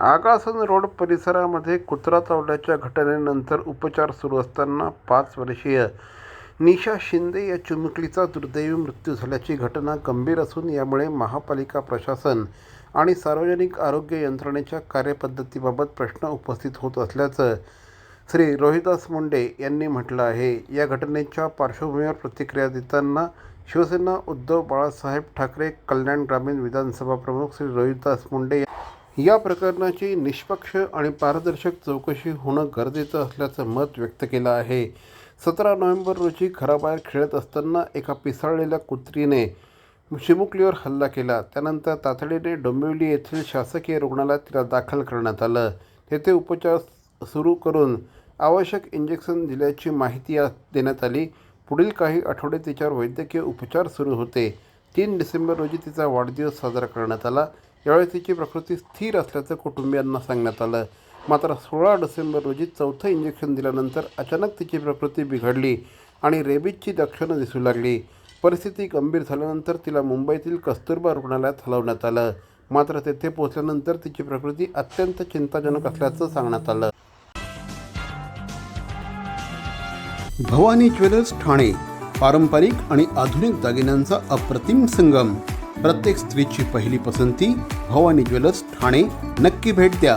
Agasan road परिसरामध्ये कुत्रा चावल्याच्या घटनेनंतर उपचार सुरू असताना 5 वर्षीय निशा शिंदे या चिमुकलीचा दुर्दैवी मृत्यू झाल्याची घटना गंभीर असून यामुळे महापालिका प्रशासन आणि सार्वजनिक आरोग्य यंत्रणेच्या कार्यपद्धतीबाबत प्रश्न उपस्थित होत असल्याचं श्री रोहिदास मुंडे यांनी म्हटलं आहे. या घटनेच्या पार्श्वभूमीवर प्रतिक्रिया देताना शिवसेना उद्धव बाळासाहेब ठाकरे कल्याण ग्रामीण विधानसभा प्रमुख श्री रोहिदास मुंडे या प्रकरणाची निष्पक्ष आणि पारदर्शक चौकशी होणं गरजेचं असल्याचं मत व्यक्त केलं आहे. 17 नोव्हेंबर रोजी घराबाहेर खेळत असताना एका पिसाळलेल्या कुत्रीने चिमुकलीवर हल्ला केला. त्यानंतर तातडीने डोंबिवली येथील शासकीय रुग्णालयात तिला दाखल करण्यात आलं. तेथे उपचार सुरू करून आवश्यक इंजेक्शन दिल्याची माहिती देण्यात आली. पुढील काही आठवडे तिच्यावर वैद्यकीय उपचार सुरू होते. 3 डिसेंबर रोजी तिचा वाढदिवस साजरा करण्यात आला. यावेळी तिची प्रकृती स्थिर असल्याचं कुटुंबियांना सांगण्यात आलं. मात्र 16 डिसेंबर रोजी 4थं इंजेक्शन दिल्यानंतर अचानक तिची प्रकृती बिघडली आणि रेबीजची लक्षणं दिसू लागली. परिस्थिती गंभीर झाल्यानंतर तिला मुंबईतील कस्तुरबा रुग्णालयात हलवण्यात आलं. मात्र तेथे पोहोचल्यानंतर तिची प्रकृती अत्यंत चिंताजनक असल्याचं सांगण्यात आलं. भवानी ज्वेलर्स ठाणे पारंपरिक आणि आधुनिक दागिन्यांचा अप्रतिम संगम. प्रत्येक स्त्रीची पहिली पसंती भवानी ज्वेलर्स ठाणे. नक्की भेट द्या.